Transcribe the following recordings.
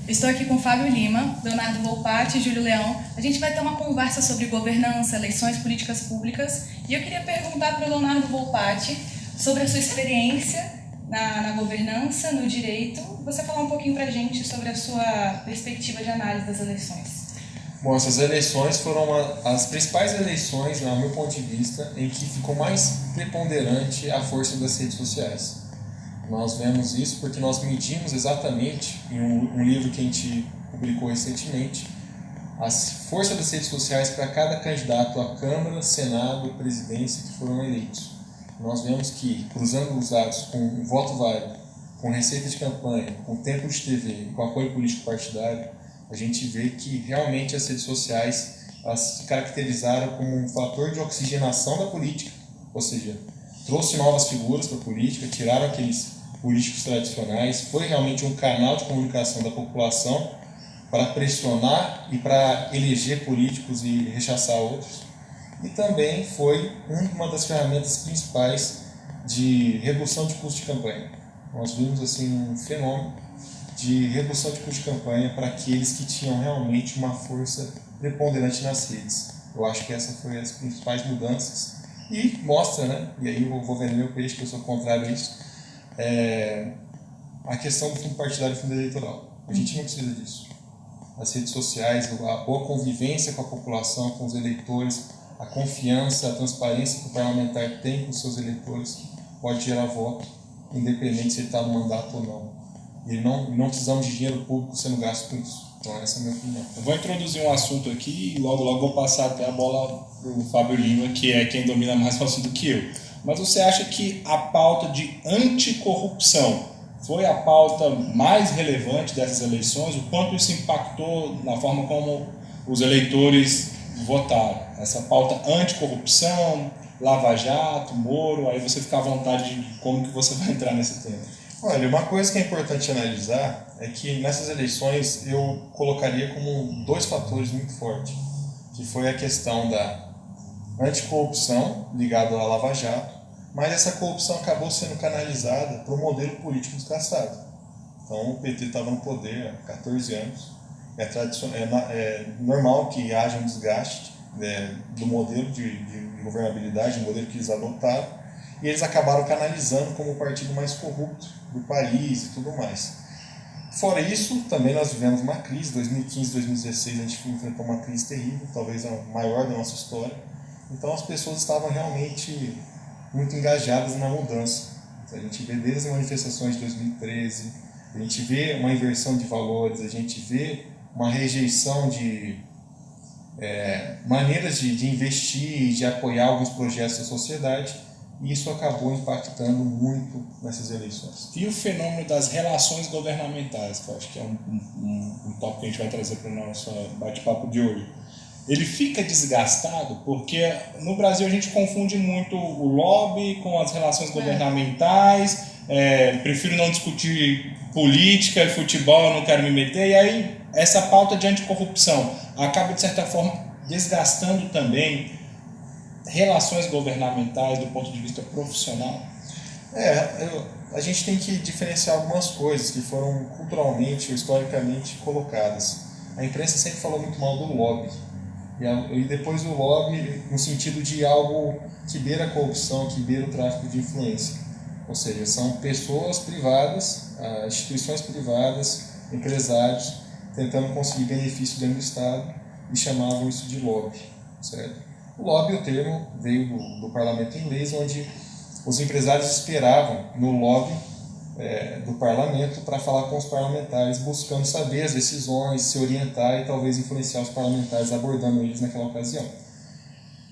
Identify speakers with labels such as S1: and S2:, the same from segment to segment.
S1: Estou aqui com Fábio Lima, Leonardo Volpatti e Júlio Leão. A gente vai ter uma conversa sobre governança, eleições, políticas públicas. E eu queria perguntar para o Leonardo Volpatti sobre a sua experiência na governança, no direito. Você falar um pouquinho para a gente sobre a sua perspectiva de análise das eleições.
S2: Bom, essas eleições foram as principais eleições, no meu ponto de vista, em que ficou mais preponderante a força das redes sociais. Nós vemos isso porque nós medimos exatamente, em um livro que a gente publicou recentemente, a força das redes sociais para cada candidato à Câmara, Senado e Presidência que foram eleitos. Nós vemos que, cruzando os dados com voto válido, com receita de campanha, com tempo de TV, com apoio político partidário, a gente vê que realmente as redes sociais elas se caracterizaram como um fator de oxigenação da política, ou seja, trouxe novas figuras para a política, tiraram aqueles políticos tradicionais, foi realmente um canal de comunicação da população para pressionar e para eleger políticos e rechaçar outros. E também foi uma das ferramentas principais de redução de custo de campanha. Nós vimos assim um fenômeno de redução de custo de campanha para aqueles que tinham realmente uma força preponderante nas redes. Eu acho que essa foi as principais mudanças e mostra, né? E aí eu vou vender meu peixe, que eu sou contrário a isso, a questão do fundo partidário e fundo eleitoral. A gente não precisa disso. As redes sociais, a boa convivência com a população, com os eleitores, a confiança, a transparência que o parlamentar tem com os seus eleitores pode gerar voto, independente se ele está no mandato ou não. E não precisamos de dinheiro público sendo gasto com isso. Então essa é a minha opinião.
S3: Eu vou introduzir um assunto aqui e logo vou passar até a bola para o Fábio Lima, que é quem domina mais o assunto que eu. Mas você acha que a pauta de anticorrupção foi a pauta mais relevante dessas eleições? O quanto isso impactou na forma como os eleitores votaram? Essa pauta anticorrupção, Lava Jato, Moro, aí você fica à vontade de como que você vai entrar nesse tema.
S2: Olha, uma coisa que é importante analisar é que nessas eleições eu colocaria como dois fatores muito fortes, que foi a questão da anticorrupção ligada à Lava Jato, mas essa corrupção acabou sendo canalizada para o modelo político desgastado. Então o PT estava no poder há 14 anos, é normal que haja um desgaste do modelo de governabilidade, do modelo que eles adotaram, e eles acabaram canalizando como o partido mais corrupto do país e tudo mais. Fora isso, também nós vivemos uma crise, 2015, 2016 a gente enfrentou uma crise terrível, talvez a maior da nossa história. Então as pessoas estavam realmente muito engajadas na mudança. A gente vê desde as manifestações de 2013, a gente vê uma inversão de valores, a gente vê uma rejeição de maneiras de investir e de apoiar alguns projetos da sociedade, e isso acabou impactando muito nessas eleições.
S3: E o fenômeno das relações governamentais, que eu acho que é um tópico que a gente vai trazer para o nosso bate-papo de hoje. Ele fica desgastado porque no Brasil a gente confunde muito o lobby com as relações governamentais, prefiro não discutir política, futebol, não quero me meter, e aí essa pauta de anticorrupção acaba de certa forma desgastando também relações governamentais do ponto de vista profissional.
S2: A gente tem que diferenciar algumas coisas que foram culturalmente ou historicamente colocadas. A imprensa sempre falou muito mal do lobby. E depois o lobby no sentido de algo que beira a corrupção, que beira o tráfico de influência. Ou seja, são pessoas privadas, instituições privadas, empresários, tentando conseguir benefício dentro do Estado e chamavam isso de lobby, certo? O lobby, o termo, veio do parlamento inglês, onde os empresários esperavam no lobby do parlamento para falar com os parlamentares, buscando saber as decisões, se orientar e talvez influenciar os parlamentares, abordando eles naquela ocasião.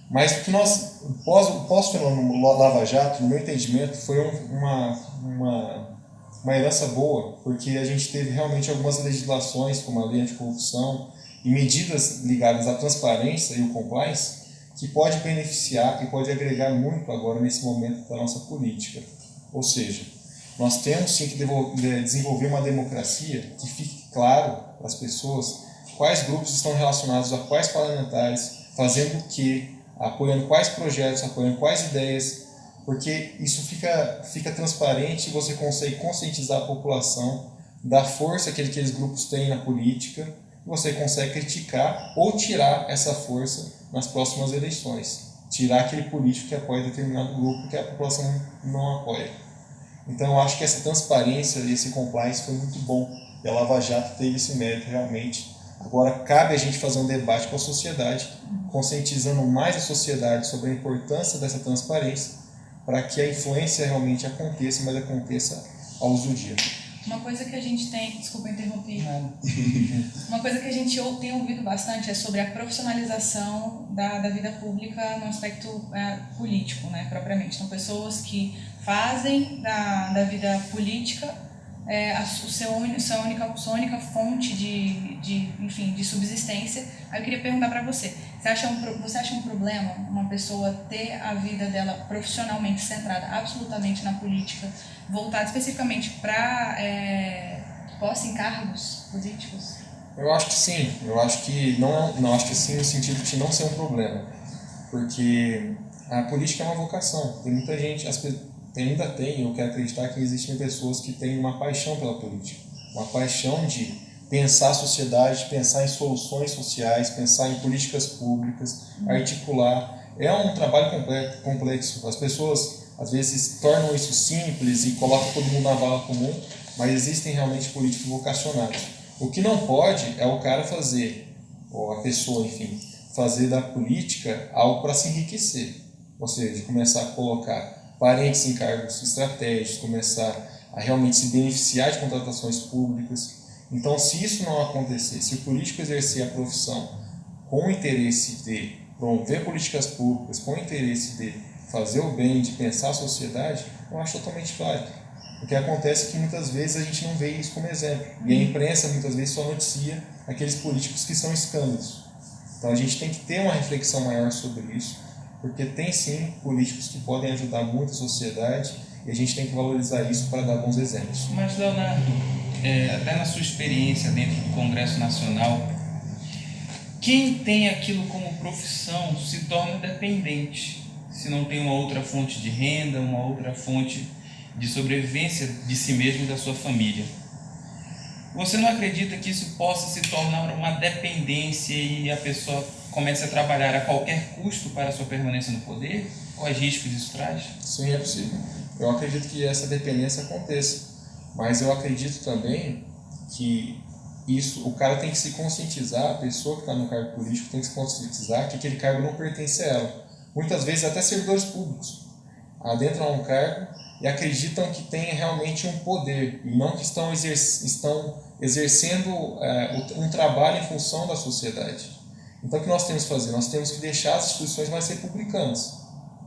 S2: Mas o que pós-fenômeno Lava Jato, no meu entendimento, foi uma herança boa, porque a gente teve realmente algumas legislações, como a lei anticorrupção, e medidas ligadas à transparência e o compliance, que pode beneficiar, que pode agregar muito agora nesse momento da nossa política. Ou seja, nós temos sim que desenvolver uma democracia que fique claro para as pessoas quais grupos estão relacionados a quais parlamentares, fazendo o que, apoiando quais projetos, apoiando quais ideias, porque isso fica transparente e você consegue conscientizar a população da força que aqueles grupos têm na política, você consegue criticar ou tirar essa força nas próximas eleições. Tirar aquele político que apoia determinado grupo que a população não apoia. Então eu acho que essa transparência e esse compliance foi muito bom. E a Lava Jato teve esse mérito realmente. Agora cabe a gente fazer um debate com a sociedade, conscientizando mais a sociedade sobre a importância dessa transparência, para que a influência realmente aconteça, mas aconteça à luz do dia.
S1: Uma coisa que a gente tem, desculpa interromper, uma coisa que a gente tem ouvido bastante é sobre a profissionalização da vida pública no aspecto político, né, propriamente. Então, pessoas que fazem da vida política sua única fonte de subsistência. Aí eu queria perguntar para você, você acha um problema uma pessoa ter a vida dela profissionalmente centrada absolutamente na política, voltada especificamente para posse em cargos políticos?
S2: Eu acho que sim. Eu acho que não acho que sim no sentido de não ser um problema, porque a política é uma vocação. Tem muita gente, ainda tem, eu quero acreditar que existem pessoas que têm uma paixão pela política, uma paixão de pensar a sociedade, pensar em soluções sociais, pensar em políticas públicas, articular. É um trabalho complexo. As pessoas às vezes tornam isso simples e colocam todo mundo na vala comum, mas existem realmente políticos vocacionados. O que não pode é o cara fazer, ou a pessoa, enfim, fazer da política algo para se enriquecer, ou seja, começar a colocar parentes em cargos estratégicos, começar a realmente se beneficiar de contratações públicas. Então, se isso não acontecer, se o político exercer a profissão com o interesse de promover políticas públicas, com o interesse de fazer o bem, de pensar a sociedade, eu acho totalmente válido. O que acontece é que muitas vezes a gente não vê isso como exemplo. E a imprensa muitas vezes só noticia aqueles políticos que são escândalos. Então a gente tem que ter uma reflexão maior sobre isso, porque tem sim políticos que podem ajudar muito a sociedade e a gente tem que valorizar isso para dar bons exemplos.
S4: Mas, Leonardo, até na sua experiência dentro do Congresso Nacional, quem tem aquilo como profissão se torna dependente, se não tem uma outra fonte de renda, uma outra fonte de sobrevivência de si mesmo e da sua família. Você não acredita que isso possa se tornar uma dependência e a pessoa comece a trabalhar a qualquer custo para a sua permanência no poder? Quais riscos isso traz?
S2: Sim, é possível. Eu acredito que essa dependência aconteça, mas eu acredito também que o cara tem que se conscientizar, a pessoa que está no cargo político tem que se conscientizar que aquele cargo não pertence a ela. Muitas vezes até servidores públicos adentram a um cargo e acreditam que tem realmente um poder e não que estão exercendo um trabalho em função da sociedade. Então o que nós temos que fazer? Nós temos que deixar as instituições mais republicanas.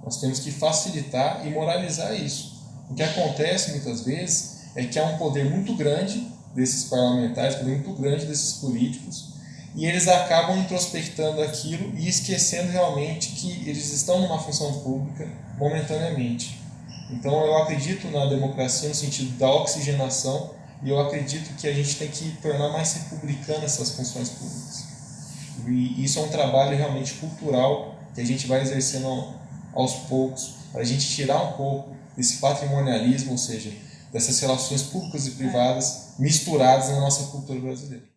S2: Nós temos que facilitar e moralizar isso. O que acontece muitas vezes é que há um poder muito grande desses parlamentares, um poder muito grande desses políticos, e eles acabam introspectando aquilo e esquecendo realmente que eles estão numa função pública momentaneamente. Então eu acredito na democracia no sentido da oxigenação e eu acredito que a gente tem que tornar mais republicana essas funções públicas. E isso é um trabalho realmente cultural que a gente vai exercendo aos poucos, para a gente tirar um pouco desse patrimonialismo, ou seja, dessas relações públicas e privadas misturadas na nossa cultura brasileira.